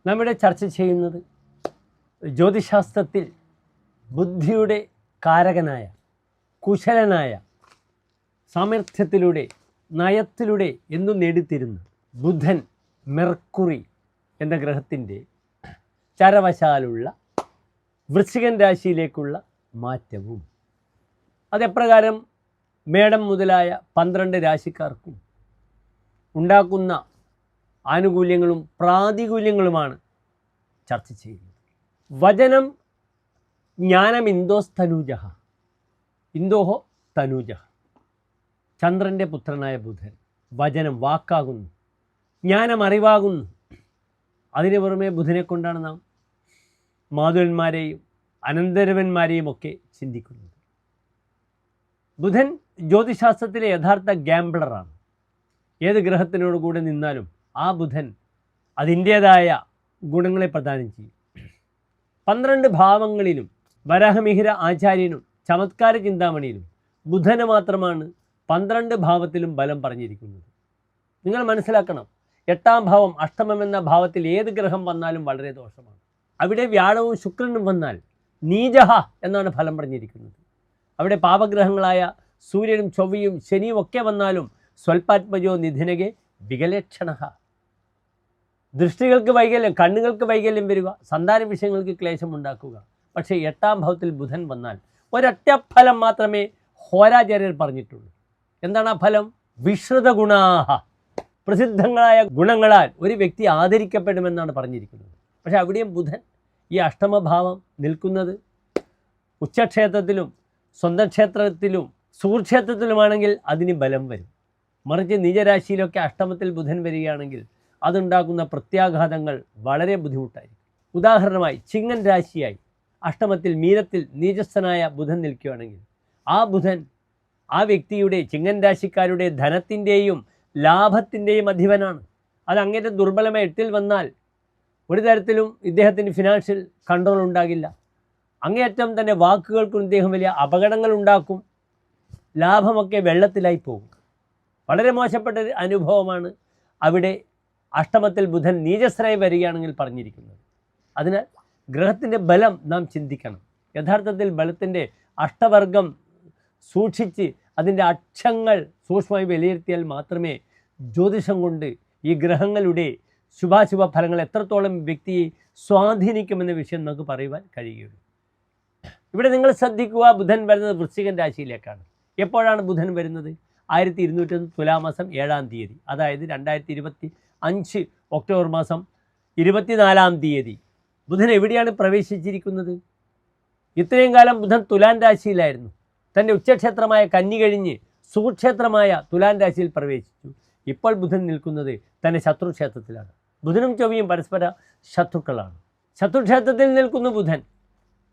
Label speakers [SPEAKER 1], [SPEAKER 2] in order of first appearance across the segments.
[SPEAKER 1] നമ്മുടെ ചർച്ച ചെയ്യുന്നത് ജ്യോതിശാസ്ത്രത്തിൽ ബുദ്ധിയുടെ കാരകനായ, കുശലനായ, സാമർഥ്യത്തിലൂടെ, നയത്തിലൂടെ എന്നും നേടിത്തരുന്ന ബുധൻ, മെർക്കുറി എന്ന ഗ്രഹത്തിൻ്റെ ചരവശാലുള്ള വൃശ്ചികൻ രാശിയിലേക്കുള്ള മാറ്റവും അതെപ്രകാരം മേടം മുതലായ 12 രാശിക്കാർക്കും ഉണ്ടാക്കുന്ന ആനുകൂല്യങ്ങളും പ്രാതികൂല്യങ്ങളുമാണ് ചർച്ച ചെയ്യുന്നത്. വചനം ജ്ഞാനം ഇന്തോസ്തനൂജ, ഇന്തോഹോ തനൂജ. ചന്ദ്രൻ്റെ പുത്രനായ ബുധൻ വചനം, വാക്കാകുന്നു, ജ്ഞാനം അറിവാകുന്നു. അതിന് പുറമെ ബുധനെ കൊണ്ടാണ് നാം മാധുരന്മാരെയും അനന്തരവന്മാരെയും ഒക്കെ ചിന്തിക്കുന്നത്. ബുധൻ ജ്യോതിശാസ്ത്രത്തിലെ യഥാർത്ഥ ഗാംബ്ലറാണ്. ഏത് ഗ്രഹത്തിനോട് കൂടെ നിന്നാലും ആ ബുധൻ അതിൻ്റേതായ ഗുണങ്ങളെ പ്രദാനം ചെയ്യും. 12 ഭാവങ്ങളിലും വരാഹമിഹിര ആചാര്യനും ചമത്കാര ചിന്താമണിയിലും ബുധന് മാത്രമാണ് 12 ഭാവത്തിലും ബലം പറഞ്ഞിരിക്കുന്നത്. നിങ്ങൾ മനസ്സിലാക്കണം, 8ാം ഭാവം, അഷ്ടമം എന്ന ഭാവത്തിൽ ഏത് ഗ്രഹം വന്നാലും വളരെ ദോഷമാണ്. അവിടെ വ്യാഴവും ശുക്രനും വന്നാൽ നീചഹ എന്നാണ് ഫലം പറഞ്ഞിരിക്കുന്നത്. അവിടെ പാപഗ്രഹങ്ങളായ സൂര്യനും ചൊവ്വയും ശനിയും ഒക്കെ വന്നാലും സ്വൽപാത്മജോ നിധിനകെ വികലക്ഷണ. ദൃഷ്ടികൾക്ക് വൈകല്യം, കണ്ണുകൾക്ക് വൈകല്യം വരിക, സന്താന വിഷയങ്ങൾക്ക് ക്ലേശമുണ്ടാക്കുക. പക്ഷേ 8ാം ഭാവത്തിൽ ബുധൻ വന്നാൽ ഒരൊറ്റ ഫലം മാത്രമേ ഹോരാചാര്യർ പറഞ്ഞിട്ടുള്ളൂ. എന്താണ് ആ ഫലം? വിശ്രുത ഗുണാഹ. പ്രസിദ്ധങ്ങളായ ഗുണങ്ങളാൽ ഒരു വ്യക്തി ആദരിക്കപ്പെടുമെന്നാണ് പറഞ്ഞിരിക്കുന്നത്. പക്ഷേ അവിടെയും ബുധൻ ഈ അഷ്ടമഭാവം നിൽക്കുന്നത് ഉച്ചക്ഷേത്രത്തിലും സ്വന്തം ക്ഷേത്രത്തിലും സുഹൃക്ഷേത്രത്തിലുമാണെങ്കിൽ അതിന് ബലം വരും. മറിച്ച് നീചരാശിയിലൊക്കെ അഷ്ടമത്തിൽ ബുധൻ വരികയാണെങ്കിൽ അതുണ്ടാക്കുന്ന പ്രത്യാഘാതങ്ങൾ വളരെ ബുദ്ധിമുട്ടായിരിക്കും. ഉദാഹരണമായി ചിങ്ങൻ രാശിയായി അഷ്ടമത്തിൽ മീനത്തിൽ നീചസ്ഥനായ ബുധൻ നിൽക്കുകയാണെങ്കിൽ ആ ബുധൻ ആ വ്യക്തിയുടെ, ചിങ്ങൻ രാശിക്കാരുടെ ധനത്തിൻ്റെയും ലാഭത്തിൻ്റെയും അധിപനാണ്. അത് അങ്ങേറ്റം ദുർബലമായി 8ൽ വന്നാൽ ഒരു തരത്തിലും ഇദ്ദേഹത്തിന് ഫിനാൻഷ്യൽ കൺട്രോൾ ഉണ്ടാകില്ല. അങ്ങേയറ്റം തന്നെ വാക്കുകൾക്കും ഇദ്ദേഹം വലിയ അപകടങ്ങൾ ഉണ്ടാക്കും. ലാഭമൊക്കെ വെള്ളത്തിലായി പോകും. വളരെ മോശപ്പെട്ട ഒരു അനുഭവമാണ് അവിടെ അഷ്ടമത്തിൽ ബുധൻ നീചസ്ഥനായി വരികയാണെങ്കിൽ പറഞ്ഞിരിക്കുന്നത്. അതിനാൽ ഗ്രഹത്തിൻ്റെ ബലം നാം ചിന്തിക്കണം. യഥാർത്ഥത്തിൽ ബലത്തിൻ്റെ അഷ്ടവർഗം സൂക്ഷിച്ച് അതിൻ്റെ അക്ഷങ്ങൾ സൂക്ഷ്മമായി വിലയിരുത്തിയാൽ മാത്രമേ ജ്യോതിഷം കൊണ്ട് ഈ ഗ്രഹങ്ങളുടെ ശുഭാശുഭ ഫലങ്ങൾ എത്രത്തോളം വ്യക്തിയെ സ്വാധീനിക്കുമെന്ന വിഷയം നമുക്ക് പറയുവാൻ കഴിയുകയുള്ളൂ. ഇവിടെ നിങ്ങൾ ശ്രദ്ധിക്കുക, ബുധൻ വരുന്നത് വൃശ്ചികൻ രാശിയിലേക്കാണ്. എപ്പോഴാണ് ബുധൻ വരുന്നത്? 1201 തുലാമാസം 7-ാം തീയതി, അതായത് 2025 ഒക്ടോബർ മാസം 24-ാം തീയതി ബുധൻ എവിടെയാണ് പ്രവേശിച്ചിരിക്കുന്നത്? ഇത്രയും കാലം ബുധൻ തുലാൻ രാശിയിലായിരുന്നു. തൻ്റെ ഉച്ചക്ഷേത്രമായ കന്നി കഴിഞ്ഞ് സുഖക്ഷേത്രമായ തുലാൻ രാശിയിൽ പ്രവേശിച്ചു. ഇപ്പോൾ ബുധൻ നിൽക്കുന്നത് തൻ്റെ ശത്രുക്ഷേത്രത്തിലാണ്. ബുധനും ചൊവ്വയും പരസ്പര ശത്രുക്കളാണ്. ശത്രുക്ഷേത്രത്തിൽ നിൽക്കുന്ന ബുധൻ.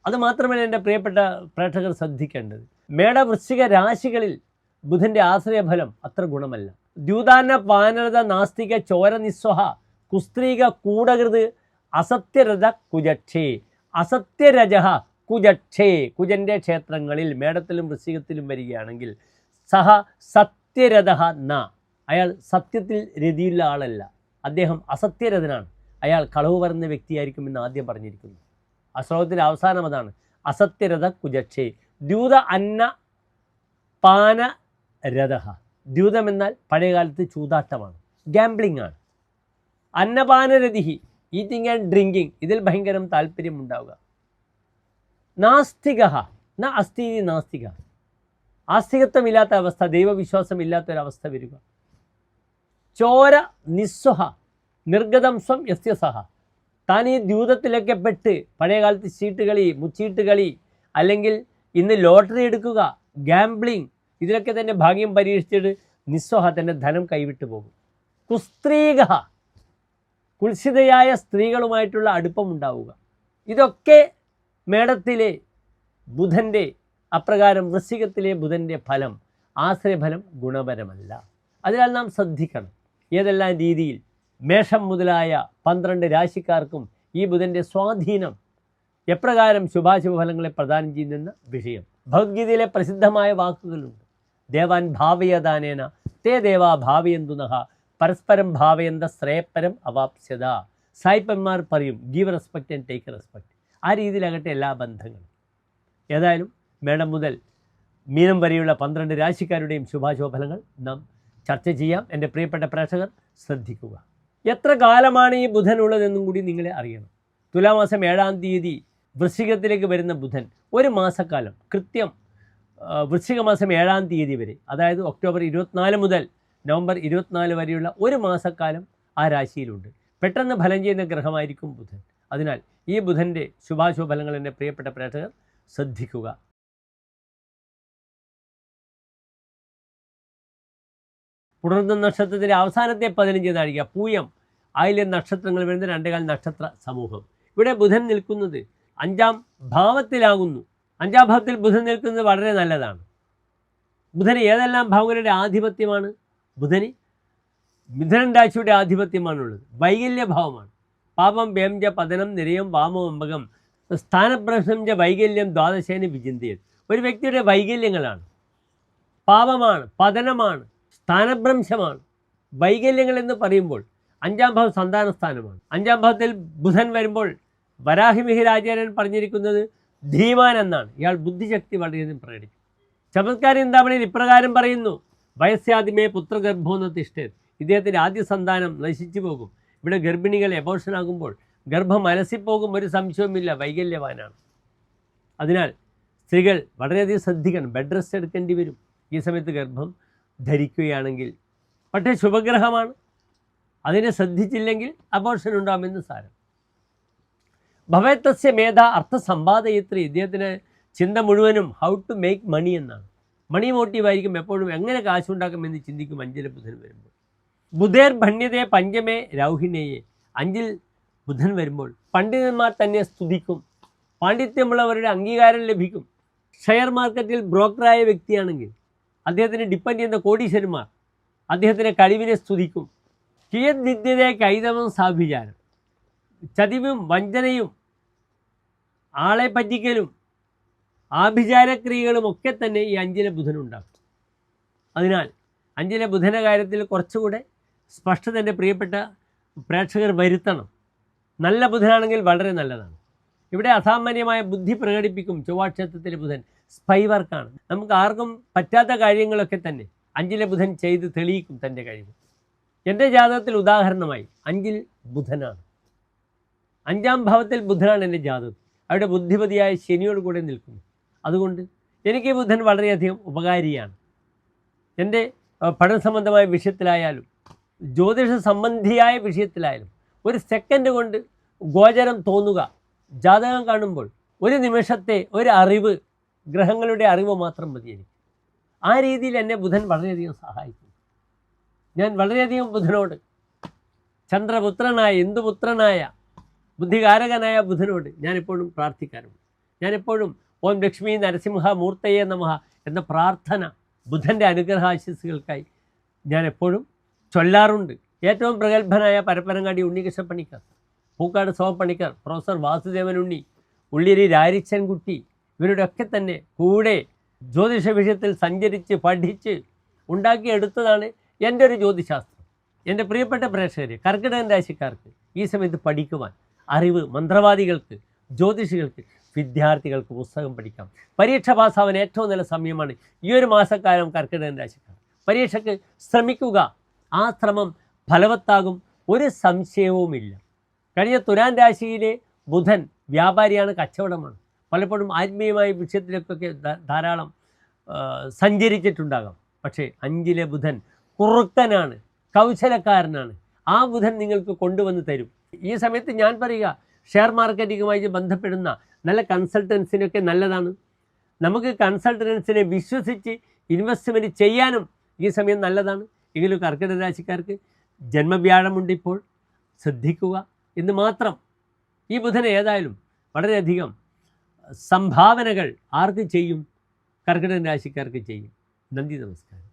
[SPEAKER 1] അതുമാത്രമല്ല എൻ്റെ പ്രിയപ്പെട്ട പ്രേക്ഷകർ ശ്രദ്ധിക്കേണ്ടത്, മേടവൃശ്ചിക രാശികളിൽ ബുധൻ്റെ ആശ്രയഫലം അത്ര ഗുണമല്ല. ദ്യൂതാന പാനരത നാസ്തിക ചോര നിസ്വഹ കുസ്ത്രീക കൂടകൃത് അസത്യരഥ കുജക്ഷേ അസത്യരജഹ കുജക്ഷേ. കുജൻ്റെ ക്ഷേത്രങ്ങളിൽ മേടത്തിലും വൃശ്ചികത്തിലും വരികയാണെങ്കിൽ സഹ സത്യരഥ ന, അയാൾ സത്യത്തിൽ രതിയുള്ള ആളല്ല, അദ്ദേഹം അസത്യരഥനാണ്. അയാൾ കളവ് പറയുന്ന വ്യക്തിയായിരിക്കുമെന്ന് ആദ്യം പറഞ്ഞിരിക്കുന്നു. ആ ശ്ലോകത്തിൻ്റെ അവസാനം അതാണ്, അസത്യരഥ കുജക്ഷേ. ദ്യൂത അന്ന പാന രഥ. ദ്യൂതം എന്നാൽ പഴയകാലത്ത് ചൂതാട്ടമാണ്, ഗാംബ്ലിംഗ് ആണ്. അന്നപാനരതിഹി, ഈറ്റിംഗ് ആൻഡ് ഡ്രിങ്കിങ്, ഇതിൽ ഭയങ്കരം താല്പര്യമുണ്ടാവുക. നാസ്തിക ന അസ്ഥി നാസ്തിക, ആസ്തികത്വമില്ലാത്ത അവസ്ഥ, ദൈവവിശ്വാസം ഇല്ലാത്തൊരവസ്ഥ വരിക. ചോര നിസ്വഹ നിർഗതം സ്വം യസ്യസഹ, താൻ ഈ ദ്യൂതത്തിലൊക്കെ പെട്ട് പഴയകാലത്ത് ചീട്ടുകളി, മുച്ചീട്ടുകളി, അല്ലെങ്കിൽ ഇന്ന് ലോട്ടറി എടുക്കുക, ഗാംബ്ലിംഗ്, ഇതിലൊക്കെ തന്നെ ഭാഗ്യം പരീക്ഷിച്ചിട്ട് നിസ്വഹ തൻ്റെ ധനം കൈവിട്ടു പോകും. കുസ്ത്രീക, കുൽസിതയായ സ്ത്രീകളുമായിട്ടുള്ള അടുപ്പമുണ്ടാവുക. ഇതൊക്കെ മേടത്തിലെ ബുധൻ്റെ, അപ്രകാരം വൃശ്ചികത്തിലെ ബുധൻ്റെ ഫലം, ആശ്രയഫലം ഗുണപരമല്ല. അതിനാൽ നാം ശ്രദ്ധിക്കണം ഏതെല്ലാം രീതിയിൽ മേഷം മുതലായ 12 രാശിക്കാർക്കും ഈ ബുധൻ്റെ സ്വാധീനം എപ്രകാരം ശുഭാശുഭ ഫലങ്ങളെ പ്രദാനം ചെയ്യുന്ന വിഷയം. ഭഗവത്ഗീതയിലെ പ്രസിദ്ധമായ വാക്കുകളുണ്ട്. ദേവാൻ ഭാവയദാനേന തേ ദേവാ ഭാവയന്തു നഃ പരസ്പരം ഭാവയന്ത ശ്രേയപരം അവാപ്സ്യത. സായിപ്പന്മാർ പറയും give respect and take respect. ആ രീതിയിലാകട്ടെ എല്ലാ ബന്ധങ്ങളും. ഏതായാലും മേടം മുതൽ മീനം വരെയുള്ള 12 രാശിക്കാരുടെയും ശുഭാശുഭഫലങ്ങൾ നാം ചർച്ച ചെയ്യാം. എൻ്റെ പ്രിയപ്പെട്ട പ്രേക്ഷകർ ശ്രദ്ധിക്കുക. എത്ര കാലമാണ് ഈ ബുധൻ ഉള്ളതെന്നും കൂടി നിങ്ങളെ അറിയണം. തുലാമാസം 7-ാം തീയതി വൃശ്ചികത്തിലേക്ക് വരുന്ന ബുധൻ ഒരു മാസക്കാലം കൃത്യം വൃശ്ചിക മാസം 7-ാം തീയതി വരെ, അതായത് ഒക്ടോബർ 24 മുതൽ നവംബർ 24 വരെയുള്ള ഒരു മാസക്കാലം ആ രാശിയിലുണ്ട്. പെട്ടെന്ന് ഫലം ചെയ്യുന്ന ഗ്രഹമായിരിക്കും ബുധൻ. അതിനാൽ ഈ ബുധൻ്റെ ശുഭാശുഭഫലങ്ങൾ എൻ്റെ പ്രിയപ്പെട്ട പ്രേക്ഷകർ ശ്രദ്ധിക്കുക. പുണർന്ന നക്ഷത്രത്തിൻ്റെ അവസാനത്തെ 15 നാഴിക, പൂയം, ആയില്യം നക്ഷത്രങ്ങൾ വരുന്ന 2 നക്ഷത്ര സമൂഹം. ഇവിടെ ബുധൻ നിൽക്കുന്നത് 5-ാം ഭാവത്തിലാകുന്നു. 5-ാം ഭാവത്തിൽ ബുധൻ നിൽക്കുന്നത് വളരെ നല്ലതാണ്. ബുധന് ഏതെല്ലാം ഭാവങ്ങളുടെ ആധിപത്യമാണ്? ബുധന് മിഥുനൻ രാശിയുടെ ആധിപത്യമാണുള്ളത്. വൈകല്യഭാവമാണ്. പാപം, വേംജ, പതനം, നിരയം, വാമോമ്പകം, സ്ഥാനഭ്രംശം ച വൈകല്യം ദ്വാദശേന വിചിന്തയത്. ഒരു വ്യക്തിയുടെ വൈകല്യങ്ങളാണ്. പാപമാണ്, പതനമാണ്, സ്ഥാനഭ്രംശമാണ്. വൈകല്യങ്ങൾ എന്ന് പറയുമ്പോൾ 5-ാം ഭാവം സന്താന സ്ഥാനമാണ്. 5-ാം ഭാവത്തിൽ ബുധൻ വരുമ്പോൾ വരാഹിമിഹിരാചാര്യൻ പറഞ്ഞിരിക്കുന്നത് ധീമാൻ എന്നാണ്. ഇയാൾ ബുദ്ധിശക്തി വളരെയധികം പ്രകടിപ്പിക്കും. ചമത്കാരി ചിന്താമണിയിൽ ഇപ്രകാരം പറയുന്നു: വയസ്സാദ്യമേ പുത്രഗർഭോന്ന് തിഷ്ഠേത്. ഇദ്ദേഹത്തിൻ്റെ ആദ്യ സന്താനം നശിച്ചു പോകും. ഇവിടെ ഗർഭിണികൾ എബോർഷനാകുമ്പോൾ ഗർഭം അലസിപ്പോകും, ഒരു സംശയവുമില്ല, വൈകല്യവാനാണ്. അതിനാൽ സ്ത്രീകൾ വളരെയധികം ശ്രദ്ധിക്കണം. ബെഡ് റെസ്റ്റ് എടുക്കേണ്ടി വരും ഈ സമയത്ത് ഗർഭം ധരിക്കുകയാണെങ്കിൽ. പക്ഷേ ശുഭഗ്രഹമാണ്, അതിനെ ശ്രദ്ധിച്ചില്ലെങ്കിൽ അബോർഷൻ ഉണ്ടാകുമെന്ന് സാരം. ഭവേത്തസ്യ മേധ അർത്ഥസമ്പാദയത്രി. ഇദ്ദേഹത്തിന് ചിന്ത മുഴുവനും ഹൗ ടു മേക്ക് മണി എന്നാണ്. മണി മോട്ടീവായിരിക്കും. എപ്പോഴും എങ്ങനെ കാശുണ്ടാക്കുമെന്ന് ചിന്തിക്കും 5-ലെ ബുധൻ വരുമ്പോൾ. ബുധേർ ഭണ്യതയെ പഞ്ചമേ രൗഹിണയെ. 5-ൽ ബുധൻ വരുമ്പോൾ പണ്ഡിതന്മാർ തന്നെ സ്തുതിക്കും. പാണ്ഡിത്യമുള്ളവരുടെ അംഗീകാരം ലഭിക്കും. ഷെയർ മാർക്കറ്റിൽ ബ്രോക്കറായ വ്യക്തിയാണെങ്കിൽ അദ്ദേഹത്തിന് ഡിപ്പെൻഡ് ചെയ്യുന്ന കോടീശ്വരന്മാർ അദ്ദേഹത്തിൻ്റെ കഴിവിനെ സ്തുതിക്കും. കിയത് നിത്യതയെ കൈതവം സാഭിചാരം. ചതിവും വഞ്ചനയും ആളെ പറ്റിക്കലും ആഭിചാരക്രിയകളും ഒക്കെ തന്നെ ഈ 5-ലെ ബുധനുണ്ടാക്കും. അതിനാൽ 5-ലെ ബുധൻ്റെ കാര്യത്തിൽ കുറച്ചുകൂടെ സ്പഷ്ടത എൻ്റെ പ്രിയപ്പെട്ട പ്രേക്ഷകർ വരുത്തണം. നല്ല ബുധനാണെങ്കിൽ വളരെ നല്ലതാണ്. ഇവിടെ അസാമാന്യമായ ബുദ്ധി പ്രകടിപ്പിക്കും. ചൊവ്വാക്ഷേത്രത്തിലെ ബുധൻ സ്പൈ വർക്കാണ്. നമുക്ക് ആർക്കും പറ്റാത്ത കാര്യങ്ങളൊക്കെ തന്നെ 5-ലെ ബുധൻ ചെയ്ത് തെളിയിക്കും തൻ്റെ കഴിവ്. എൻ്റെ ജാതകത്തിൽ ഉദാഹരണമായി 5-ൽ ബുധനാണ്. 5-ാം ഭാവത്തിൽ ബുധനാണ് എൻ്റെ ജാതകം. അവിടെ ബുദ്ധിപതിയായ ശനിയോട് കൂടെ നിൽക്കുന്നു. അതുകൊണ്ട് എനിക്ക് ബുധൻ വളരെയധികം ഉപകാരിയാണ്. എൻ്റെ പഠന സംബന്ധമായ വിഷയത്തിലായാലും ജ്യോതിഷ സംബന്ധിയായ വിഷയത്തിലായാലും ഒരു സെക്കൻഡ് കൊണ്ട് ഗോചരം തോന്നുക, ജാതകം കാണുമ്പോൾ ഒരു നിമിഷത്തെ ഒരു അറിവ്, ഗ്രഹങ്ങളുടെ അറിവ് മാത്രം മതി എനിക്ക്. ആ രീതിയിൽ എന്നെ ബുധൻ വളരെയധികം സഹായിക്കും. ഞാൻ വളരെയധികം ബുധനോട്, ചന്ദ്രപുത്രനായ ഇന്ദുപുത്രനായ ബുദ്ധികാരകനായ ബുധനോട് ഞാനെപ്പോഴും പ്രാർത്ഥിക്കാറുണ്ട്. ഞാനെപ്പോഴും ഓം ലക്ഷ്മി നരസിംഹ മൂർത്തയെ നമഃ എന്ന പ്രാർത്ഥന ബുധൻ്റെ അനുഗ്രഹാശിസുകൾക്കായി ഞാനെപ്പോഴും ചൊല്ലാറുണ്ട്. ഏറ്റവും പ്രഗത്ഭനായ പരപ്പനങ്ങാടി ഉണ്ണികൃഷ്ണ പണിക്കർ, പൂക്കാട് സോമപ്പണിക്കർ, പ്രൊഫസർ വാസുദേവൻ ഉണ്ണി, ഉള്ളിരി രാരിച്ചൻകുട്ടി, ഇവരുടെയൊക്കെ തന്നെ കൂടെ ജ്യോതിഷ വിഷയത്തിൽ സഞ്ചരിച്ച് പഠിച്ച് ഉണ്ടാക്കിയെടുത്തതാണ് എൻ്റെ ഒരു ജ്യോതിശാസ്ത്രം. എൻ്റെ പ്രിയപ്പെട്ട പ്രേക്ഷകരെ, കർക്കിടകൻ രാശിക്കാർക്ക് ഈ സമയത്ത് പഠിക്കുവാൻ അറിവ്, മന്ത്രവാദികൾക്ക്, ജ്യോതിഷികൾക്ക്, വിദ്യാർത്ഥികൾക്ക് പുസ്തകം പഠിക്കാം. പരീക്ഷ പാസ്സാവാൻ ഏറ്റവും നല്ല സമയമാണ് ഈ ഒരു മാസക്കാലം കർക്കിടകൻ രാശിക്കാർ. പരീക്ഷയ്ക്ക് ശ്രമിക്കുക. ആ ശ്രമം ഫലവത്താകും, ഒരു സംശയവുമില്ല. കഴിഞ്ഞ തുലാൻ രാശിയിലെ ബുധൻ വ്യാപാരിയാണ്, കച്ചവടമാണ്. പലപ്പോഴും ആത്മീയമായ വിഷയത്തിലേക്കൊക്കെ ധാരാളം സഞ്ചരിച്ചിട്ടുണ്ടാകാം. പക്ഷേ 5-ലെ ബുധൻ കുറുക്കനാണ്, കൗശലക്കാരനാണ്. ആ ബുധൻ നിങ്ങൾക്ക് കൊണ്ടുവന്ന് തരും. ഈ സമയത്ത് ഞാൻ പറയുക, ഷെയർ മാർക്കറ്റിങ്ങുമായി ബന്ധപ്പെടുന്ന നല്ല കൺസൾട്ടൻസിനൊക്കെ നല്ലതാണ്. നമുക്ക് കൺസൾട്ടൻസിനെ വിശ്വസിച്ച് ഇൻവെസ്റ്റ്മെൻറ്റ് ചെയ്യാനും ഈ സമയം നല്ലതാണ്. എങ്കിലും കർക്കിടക രാശിക്കാർക്ക് ജന്മവ്യാഴമുണ്ട്, ഇപ്പോൾ ശ്രദ്ധിക്കുക എന്ന് മാത്രം. ഈ ബുധൻ ഏതായാലും വളരെയധികം സംഭാവനകൾ ആർക്ക് ചെയ്യും? കർക്കിടക രാശിക്കാർക്ക് ചെയ്യും. നന്ദി, നമസ്കാരം.